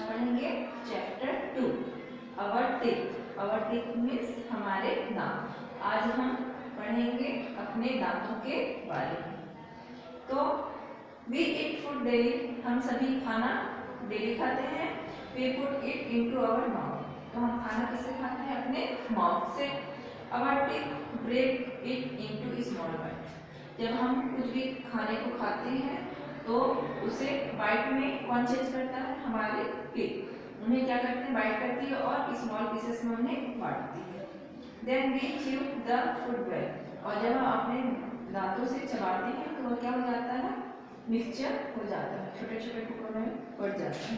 पढ़ेंगे chapter 2 our teeth. Our teeth means हमारे दांत। आज हम पढ़ेंगे अपने दांतों के बारे में। तो वी ईट फूड डेली, हम सभी खाना डेली खाते हैं। We put it into our mouth, तो हम खाना किससे खाते हैं? अपने माउथ से। Our teeth break it into small bite, जब हम कुछ भी खाने को खाते हैं तो उसे बाइट में कौन चेंज करता है? हमारे टीथ उन्हें क्या करते हैं? बाइट करती है और स्मॉल पीसेस में उन्हें बांटती है। Then we chew the food well, और जब हम अपने दांतों से चबाते हैं तो वह क्या हो जाता है? मिक्सचर हो जाता है, छोटे छोटे टुकड़ों में बढ़ जाता है।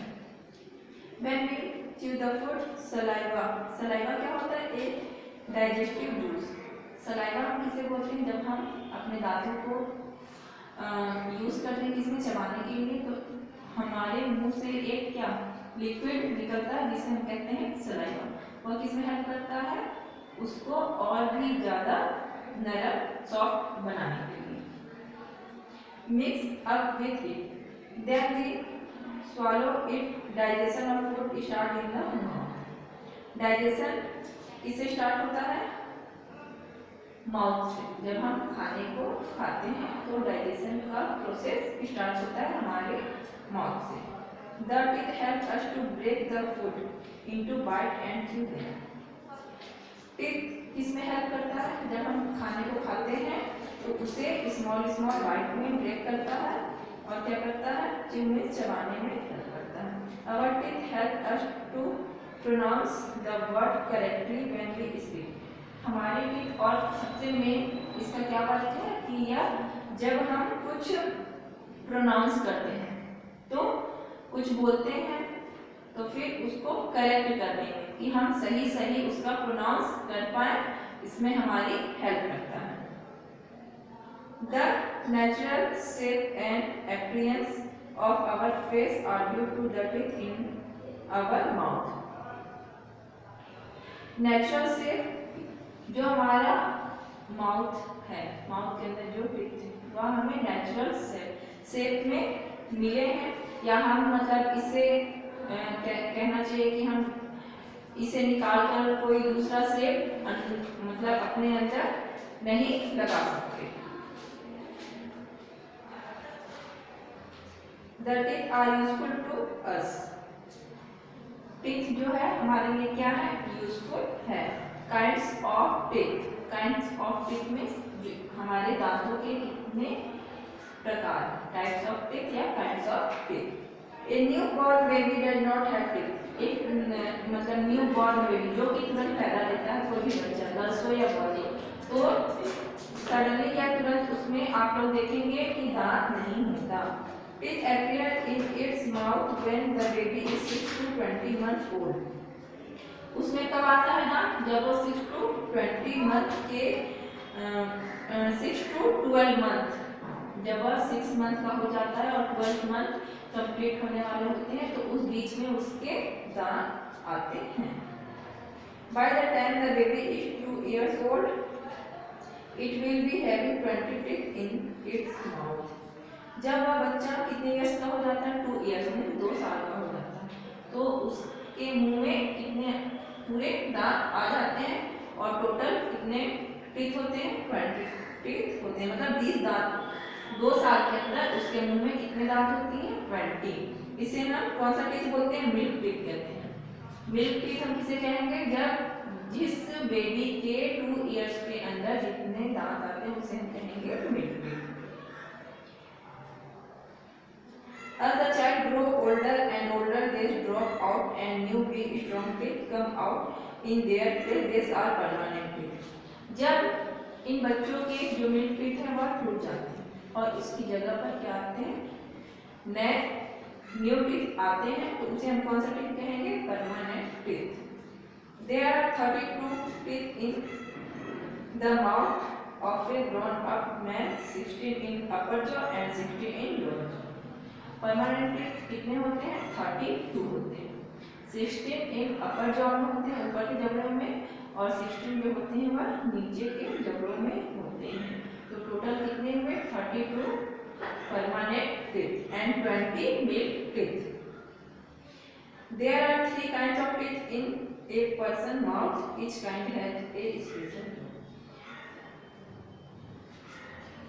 When we chew the food, saliva, saliva क्या होता है? एक डाइजेस्टिव जूस। सलाइवा हम किसे बोलते हैं? जब हम अपने दांतों को यूज करते हैं किसमें? चबाने के लिए, तो हमारे मुंह से एक क्या लिक्विड निकलता है जिसे हम कहते हैं सलाइवा। वह किसमें हेल्प करता है? उसको और भी ज्यादा नरम सॉफ्ट बनाने के लिए। Mix up with it, then we swallow it, digestion of food start in the mouth। Digestion किससे स्टार्ट होता है? माउथ से। जब हम खाने को खाते हैं तो डाइजेशन का प्रोसेस स्टार्ट होता है हमारे माउथ से। The teeth help us to break the food into bite and chew them। Teeth किसमें हेल्प करता है? जब हम खाने को खाते हैं तो उसे स्मॉल स्मॉल बाइट में ब्रेक करता है और क्या करता है? च्यू में चबाने में हेल्प करता है। Our teeth help us to pronounce the word correctly when we speak। हमारे टीथ और सबसे मेन इसका क्या बात है कि यह जब हम कुछ प्रोनाउंस करते हैं तो कुछ बोलते हैं तो फिर उसको करेक्ट करने में कि हम सही सही उसका प्रोनाउंस कर पाए, इसमें हमारी हेल्प करता है। The natural shape and appearance of our face are due to the teeth in our mouth। Natural shape जो हमारा माउथ है, माउथ के अंदर जो टीथ है वह हमें नेचुरल शेप में मिले हैं, या हम मतलब इसे कहना चाहिए कि हम इसे निकाल कर कोई दूसरा शेप मतलब अपने अंदर नहीं लगा सकते। The teeth are useful to us। Teeth जो है हमारे लिए क्या है? यूजफुल है। Kinds of teeth, kinds of teeth means हमारे दांतों के कितने प्रकार, टाइप्स ऑफ टीथ या kinds of teeth. A new born baby does not have teeth. एक मतलब न्यू बॉर्न बेबी जो कि तुरंत पैदा लेता है, कोई भी बच्चा गर्ल्स हो या बॉय, तो सडनली क्या तुरंत उसमें आप लोग देखेंगे कि दांत नहीं होता। Teeth appear in its mouth when the baby is 6 to 20 months old। उसमें कब आता है दांत? जब वो 6 to 20 मंथ के 6 to 12 मंथ, जब वह 6 मंथ का हो जाता है और 12 मंथ कंप्लीट होने वाले होते हैं तो उस बीच में उसके दांत आते हैं। By the time the baby is 2 years old, it will be having 20 teeth in its mouth। जब वह बच्चा कितने इयर्स का हो जाता है? 2 इयर्स में 2 साल का हो जाता है, तो उसके मुंह में कितने पूरे दांत आ जाते हैं और टोटल कितने टीथ होते हैं? 20 टीथ होते हैं, मतलब 20 दांत 2 साल के अंदर उसके मुंह में कितने दांत होती हैं? 20। इसे हम कौन सा टीथ बोलते हैं? मिल्क टीथ कहते हैं। मिल्क टीथ हम किसे कहेंगे? जब जिस बेबी के 2 इयर्स के अंदर जितने दांत आते हैं उसे हम कहेंगे milk teeth. As the child grow older and older, they drop out and new big strong teeth come out in their place। These are permanent teeth। जब इन बच्चों के जो मिल्क टीथ हैं वह टूट जाते हैं और इसकी जगह पर क्या आते हैं? नए न्यू टीथ आते हैं, तो उसे हम कौन सा टीथ कहेंगे? Permanent teeth. There are 32 teeth in the mouth of a grown-up man, 16 in upper jaw and 16 in lower jaw। Permanent teeth कितने होते हैं? 32 होते हैं। 16 इन अपर जॉ में होते हैं, ऊपर के जबड़ों में, और 16 जो होते हैं वह नीचे के जबड़ों में होते हैं। तो टोटल कितने हुए? 32 permanent teeth and 20 milk teeth। There are three kinds of teeth in a person mouth. Each kind has a special name.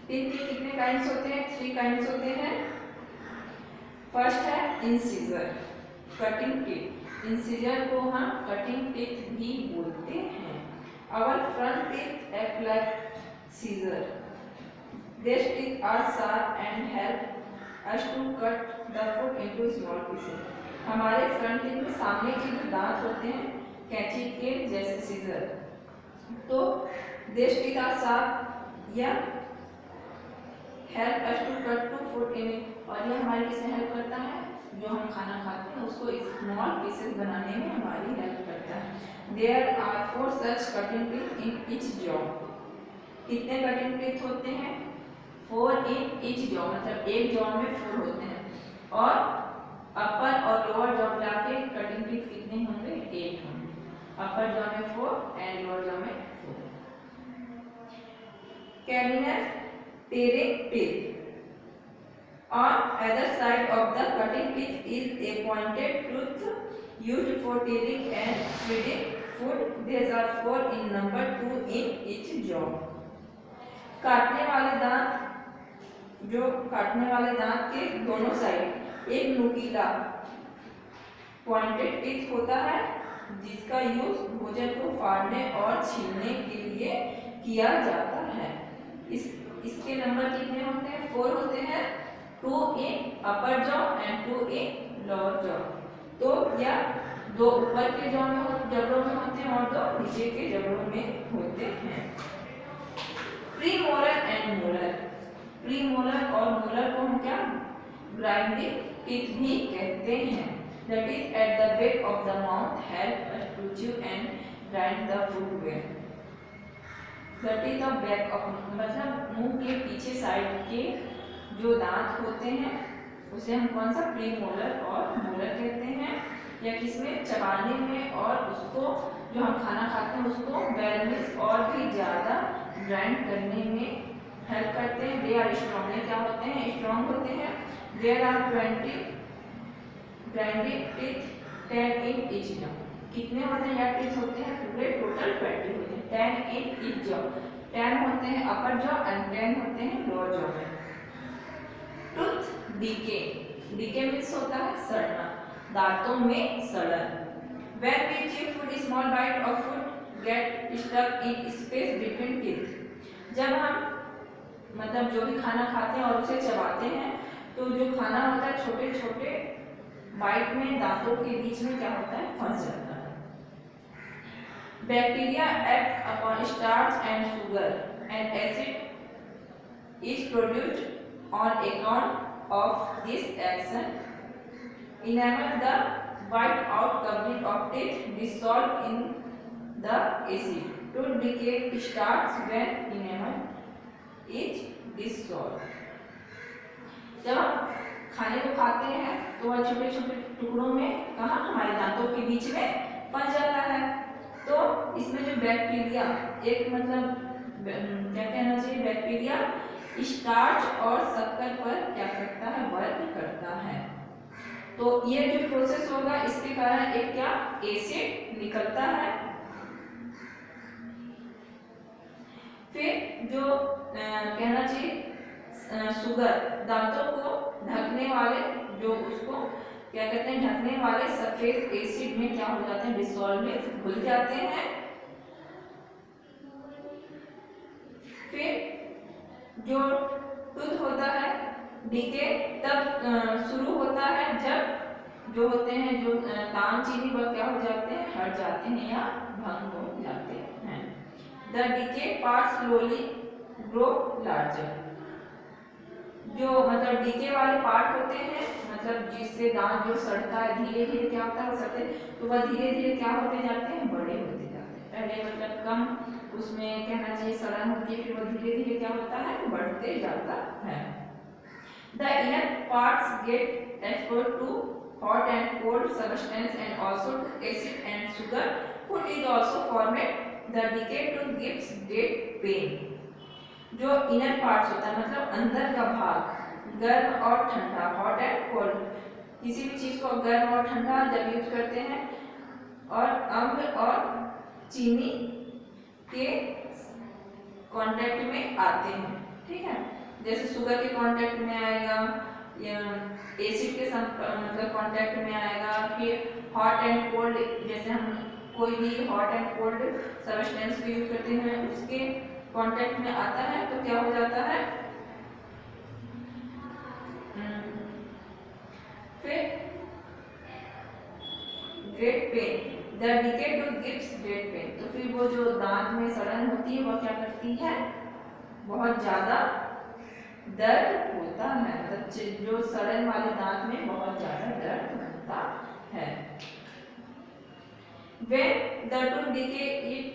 Teeth के कितने काइंड्स होते हैं? 3 काइंड्स होते हैं। फर्स्ट है इंसिजर, कटिंग टीथ। इंसिजर को हम कटिंग टीथ भी बोलते हैं। Our front teeth act like scissor. These teeth are sharp and help us to cut the food into small pieces. हमारे फ्रंट टीथ में सामने के जो दांत होते हैं कैंची के जैसे सीजर, तो these teeth are sharp या help us to cut to food in, और ये हमारी किसमें हेल्प करता है? जो हम खाना खाते हैं उसको स्मॉल पीसेस बनाने में हमारी हेल्प करता है। There are 4 such cutting teeth in each jaw. कितने कटिंग टीथ होते हैं? 4 इन ईच जॉ, मतलब एक जॉ में 4 होते हैं। और अपर और लोअर जॉ मिला के कटिंग टीथ कितने होंगे? 8 होंगे। अपर जॉ में 4 एंड लोअर जॉ में 4। कैनिनस tearing teeth. On either side of the cutting teeth is a pointed tooth used for tearing and feeding food. These are 4 in number, 2 in each jaw. काटने वाले दांत, जो काटने वाले दांत के दोनों साइड एक नुकीला पॉइंटेड टीथ होता है जिसका यूज भोजन को फाड़ने और छीलने के लिए किया जाता है। इसके नंबर कितने होते हैं? 4 होते हैं। 2 in upper jaw and 2 in lower jaw. तो या 2 ऊपर के जॉ में जबड़ों में होते हैं और 2 नीचे के जबड़ों में होते हैं। Premolar and molar. प्रीमोलर और मोलर को हम क्या? ग्राइंडिंग टीथ भी कहते हैं। That is at the back of the mouth help us to chew and grind the food well. That is the back of, मतलब मुंह के पीछे साइड के जो दांत होते हैं उसे हम कौन सा? प्रीमोलर और मोलर कहते हैं। या किसमें? चबाने में, और उसको जो हम खाना खाते हैं उसको बैलेंस और भी ज़्यादा ग्राइंड करने में हेल्प करते हैं। They are strong. ये क्या होते हैं? स्ट्रॉन्ग होते हैं। There are 20 grinding teeth 10 in each jaw. कितने होते हैं? या टीथ होते हैं पूरे टोटल 20 होते हैं। 10 इन ईच जॉ। 10 होते हैं अपर जॉ एंड 10 होते हैं लोअर जॉ में। Tooth decay. डीके मीन्स होता है सड़ना, दांतों में सड़न। When we chew food, small bite of food get stuck in space between teeth. जब हम मतलब जो भी खाना खाते हैं और उसे चबाते हैं तो जो खाना होता है छोटे छोटे बाइट में दांतों के बीच में क्या होता है? फंस जाता है। Bacteria act upon starch and sugar and acid is produced on account of this action enable the white out covering of teeth dissolved in the acid. Tooth decay starts when enamel is dissolved. जब हम खाने को खाते हैं तो वह छोटे छोटे टुकड़ों में कहाँ? हमारे दांतों के बीच में फंस जाता है। तो इसमें जो बैक्टीरिया, एक मतलब क्या कहना चाहिए? बैक्टीरिया स्टार्च और शक्कर पर क्या करता है? वर्क करता है। तो ये जो प्रोसेस होगा इसके कारण एक क्या? एसिड निकलता है। फिर जो कहना चाहिए शुगर, दांतों को ढकने वाले जो उसको क्या कहते हैं? ढकने वाले सफेद एसिड में क्या हो जाते हैं? डिसॉल्व में घुल जाते हैं। फिर जो टूथ होता है डीके तब शुरू होता है जब जो होते हैं जो ताम चीनी वह क्या हो जाते हैं? हट जाते हैं या भंग हो जाते हैं। The decay part slowly grow larger. जो मतलब डीके वाले पार्ट होते हैं, मतलब जिससे दांत जो सड़ता है धीरे धीरे क्या होता है? वो सड़ते, तो वह धीरे धीरे क्या होते जाते हैं? बड़े होते जाते हैं। पहले मतलब कम उसमें कहना चाहिए सड़न होती है, फिर वो धीरे धीरे क्या होता है? बढ़ते जाता है। The inner parts get exposed to hot and cold substance and also to acid and sugar. Food is also formed. The decayed tooth gives great pain. जो इनर पार्ट्स होता है मतलब अंदर का भाग, गर्म और ठंडा, हॉट एंड कोल्ड, किसी भी चीज़ को गर्म और ठंडा जब यूज करते हैं और अम्ल और चीनी के कांटेक्ट में आते हैं, ठीक है। जैसे शुगर के कांटेक्ट में आएगा या एसिड के मतलब कांटेक्ट में आएगा, फिर हॉट एंड कोल्ड, जैसे हम कोई भी हॉट एंड कोल्ड सब्सटेंस को यूज करते हैं उसके कांटेक्ट में आता है तो क्या हो जाता है। फिर great pen, the decade tooth gives great pen, तो फिर वो जो दांत में सड़न होती है वो क्या करती है, बहुत ज्यादा दर्द होता है, मतलब जो सड़न वाले दांत में बहुत ज्यादा दर्द होता है। When the tooth decay, it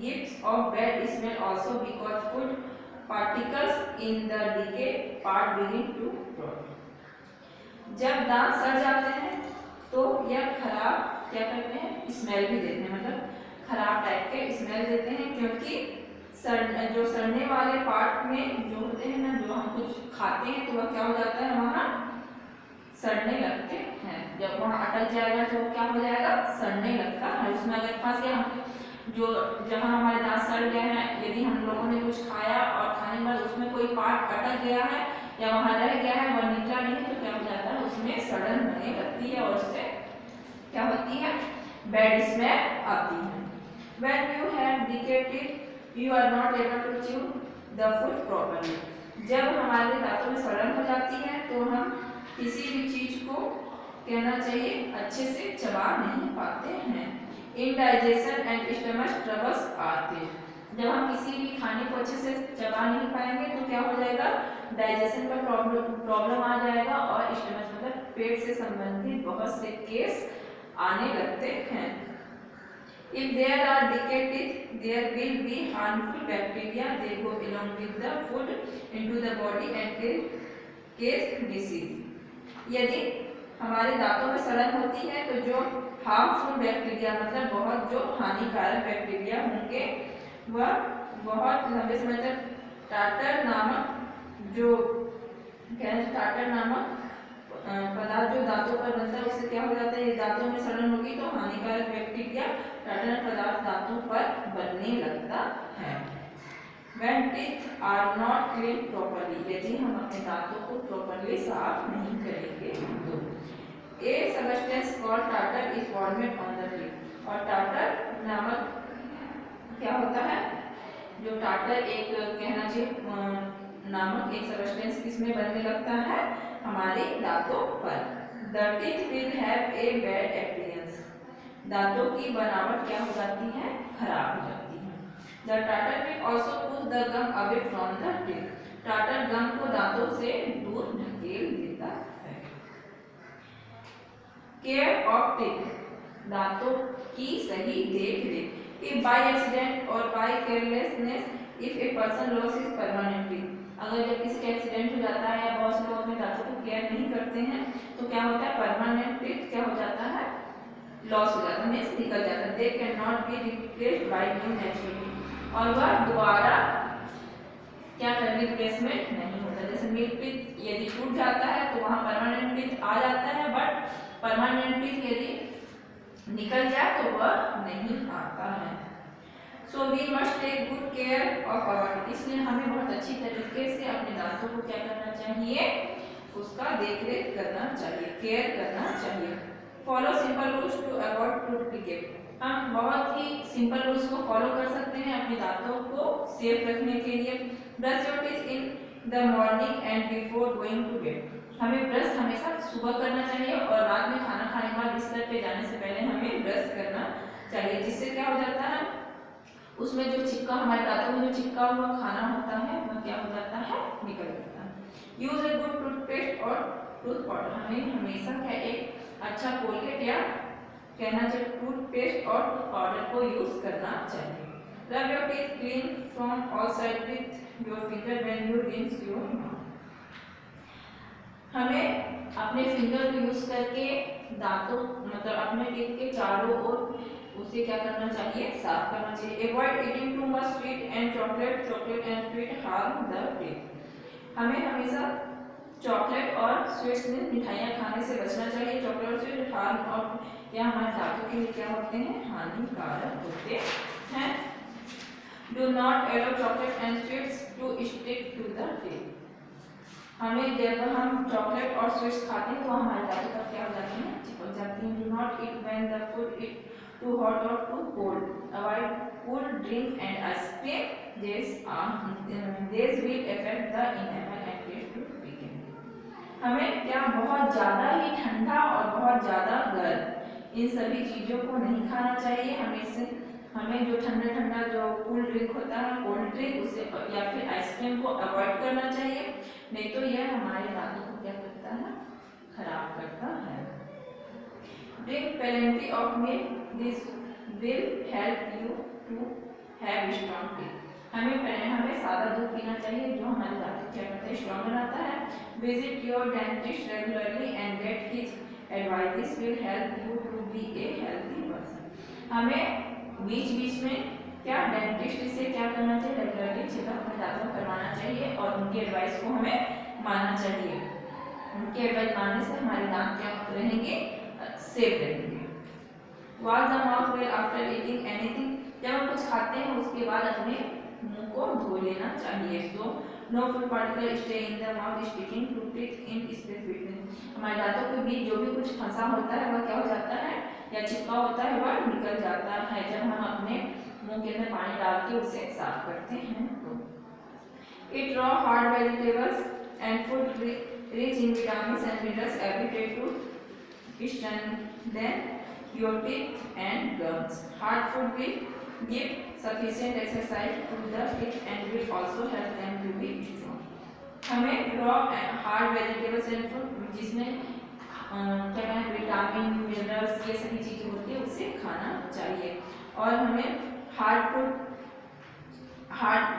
gives off bad smell also because food particles in the decay part begin to rot. जब दांत सड़ जाते हैं तो यह खराब क्या करते हैं, स्मेल भी देते हैं, मतलब खराब टाइप के स्मेल देते हैं, क्योंकि जो सड़ने वाले पार्ट में जो होते हैं ना, जो हम कुछ खाते हैं तो वह क्या हो जाता है, वहाँ सड़ने लगते हैं। जब वहाँ अटक जाएगा तो क्या हो जाएगा, सड़ने लगता है। उसमें अगर फंस गया, जो जहाँ हमारे दांत सड़ गए हैं, यदि हम लोगों ने कुछ खाया और खाने के बाद उसमें कोई पार्ट अटक गया है या वहाँ रह गया है, वह निकला नहीं है, तो क्या हो जाता है, उसमें सड़न होने लगती है और उससे क्या होती है, बैड स्मेल आती है। When you have decayed teeth, you are not able to chew the food properly. जब हमारे दांतों में सड़न हो जाती है तो हम किसी भी चीज को कहना चाहिए अच्छे से चबा नहीं पाते हैं। इंडाइजेशन एंड स्टमक ट्रबल्स आते हैं, जब हम किसी भी खाने को अच्छे से चबा नहीं पाएंगे तो क्या हो जाएगा, डाइजेशन का प्रॉब्लम आ जाएगा और स्टमक मतलब पेट से संबंधित बहुत से केस आने लगते हैं। If there are decayed teeth, there will be harmful bacteria. They go along with the food into the body and cause disease. यदि हमारे दांतों में सड़न होती है तो जो हार्मफुल बैक्टीरिया मतलब बहुत जो हानिकारक बैक्टीरिया होंगे वह बहुत लंबे समय तक टार्टर नामक जो टार्टर नामक पदार्थ जो दांतों पर बनता है उससे क्या हो जाता है, दांतों में सड़न होगी तो हानिकारक बैक्टीरिया टार्टर पदार्थ दांतों पर बनने लगता है। When teeth are not cleaned properly, यदि हम अपने दांतों को प्रॉपर्ली साफ नहीं करेंगे तो a substance called tartar is formed on the teeth, और टार्टर नामक क्या होता है, जो टार्टर एक कहना चाहिए नामक एक सब्सटेंस किसमें बनने लगता है, हमारे दांतों पर। The teeth will have a bad appearance, दांतों की बनावट क्या हो जाती है, खराब हो जाती है। The tartar will also push the gum away from the teeth, tartar gum को दांतों से दूर ढकेल देता है। केयर ऑफ टीथ, दांतों की सही देखरेख। If by accident or by carelessness, if a person loses permanently, अगर जब किसी का एक्सीडेंट हो जाता है या बहुत से लोग अपने दांतों को केयर नहीं करते हैं तो क्या होता है, परमानेंट टीथ क्या हो जाता है, लॉस हो जाता है, मींस निकल जाता है। They can not be replaced by new naturally, और वह दोबारा क्या कर रिप्लेसमेंट नहीं होता। जैसे मिल्क टीथ यदि टूट जाता है तो वहाँ परमानेंट टीथ आ जाता है, बट परमानेंट टीथ यदि निकल जाए तो वह नहीं आता है। So we must take good care of our teeth, इसलिए हमें बहुत अच्छी तरीके से अपने दांतों को क्या करना चाहिए, उसका देखरेख करना चाहिए, केयर करना चाहिए। Follow simple rules to avoid tooth decay, हम बहुत ही सिंपल रूल्स को फॉलो कर सकते हैं अपने दांतों को सेफ रखने के लिए। Brush your teeth in the morning and before going to bed, हमें ब्रश हमेशा सुबह करना चाहिए और रात में खाना खाने के बाद बिस्तर पे जाने से पहले हमें ब्रश करना चाहिए, जिससे क्या हो जाता है, उसमें जो चिपका हमारे दांतों में जो चिपका हुआ खाना होता है वह क्या हो जाता है, निकल जाता है। यूज ए गुड टूथपेस्ट और टूथ पाउडर, हमें हमेशा क्या एक अच्छा कोलगेट या कहना चाहिए टूथपेस्ट और टूथ पाउडर को यूज करना चाहिए। Rub your teeth clean from all side with your finger when you rinse your mouth, हमें अपने फिंगर को यूज करके दांतों मतलब अपने टीथ के चारों ओर उसे क्या करना चाहिए, साफ करना चाहिए। Avoid eating too much sweet and chocolate and sweet harm the teeth, हमें हमेशा चॉकलेट और और स्वीट्स में मिठाइयाँ खाने से बचना चाहिए। चॉकलेट और स्वीट हार्म और क्या हमारे दांतों के लिए क्या होते हैं, हानिकारक होते हैं। Do not allow chocolate and sweets to stick to the teeth. हमें जब हम चॉकलेट और स्वीट्स खाते हैं तो हमारे दांतों पर क्या हो जाती हैं, चिपक जाती हैं। Do not eat when the food it too hot और too cold. Avoid cool drink and ice cream. This will affect the enamel and lead to weakening. हमें क्या बहुत ज़्यादा ही ठंडा और बहुत ज़्यादा गर्म इन सभी चीज़ों को नहीं खाना चाहिए। हमें जो ठंडा ठंडा जो कूल ड्रिंक होता है, कोल्ड ड्रिंक, उसे या फिर आइसक्रीम को अवॉइड करना चाहिए, नहीं तो यह हमारे दांतों को क्या करता है, खराब करता है। Drink plenty of milk. This will help you to have strong teeth. हमें सादा दूध पीना चाहिए जो हमारे दांत क्या करता है, स्ट्रॉन्ग बनाता है। Visit your dentist regularly and get his advice. This will help you to be a healthy person. हमें बीच बीच में क्या डेंटिस्ट से क्या करना चाहिए, रेगुलरली चेकअप अपने दांतों में करवाना चाहिए और उनकी एडवाइस को हमें मानना चाहिए। उनकी एडवाइस मानने से हमारे दांत क्या रहेंगे, सेफ रहेंगे। Wash the mouth well after eating anything. जब हम कुछ खाते हैं उसके बाद अपने मुंह को धो लेना चाहिए। So no food particle stay in the mouth sticking to teeth in space between. हमारे दांतों के बीच जो भी कुछ फंसा होता है वह क्या हो जाता है, या चिपका होता है, वह निकल जाता है जब हम अपने मुंह के अंदर पानी डाल के उसे साफ करते हैं। तो eat raw hard vegetables and food rich in vitamins and minerals every day to strengthen your teeth and gums. Hard food will give sufficient exercise to the teeth and will also help them to be strong. हमें raw hard vegetables and fruit जिसमें क्या कहते हैं vitamin minerals ये सभी चीजें होती है उसे खाना चाहिए। और हमें हार्ड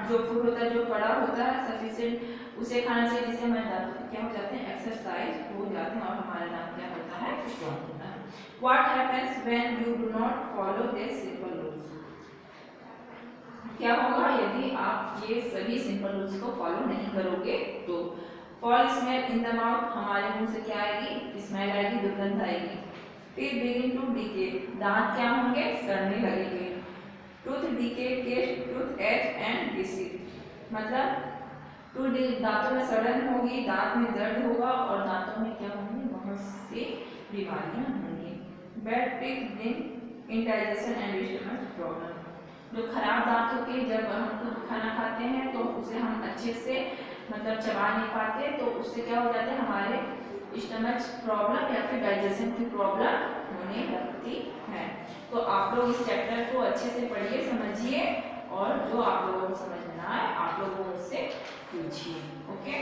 जो फूड होता है, जो कड़ा होता है, सफिशिएंट उसे खाना चाहिए, जिससे हमारे दांत क्या हो जाते हैं, एक्सरसाइज हो जाते हैं और हमारा दांत क्या होता है, स्ट्रॉन्ग होता है। What happens when you do not follow these simple rules? क्या होगा यदि आप ये सभी सिंपल रूल्स को फॉलो नहीं करोगे तो fall smell in the mouth, हमारे मुंह से क्या आएगी, स्मेल आएगी, दुर्गंध आएगी। टीथ बिगिन टू डीके, दांत क्या होंगे, सड़ने लगेंगे। Tooth decay, test, toothache and disease, मतलब दांतों में सड़न होगी, दांत में दर्द होगा और दांतों में क्या होंगी, बहुत सी बीमारियां होंगी। Bad teeth bring indigestion and stomach problem, जो खराब दांत होते हैं, जब हम कुछ खाना खाते हैं तो उसे हम अच्छे से मतलब चबा नहीं पाते, तो उससे क्या हो जाता है, हमारे स्टमक प्रॉब्लम या फिर डाइजेशन की प्रॉब्लम होने लगती है। तो आप लोग इस चैप्टर को अच्छे से पढ़िए, समझिए और जो आप लोगों को समझ में ना आए आप लोगों मुझसे पूछिए। ओके।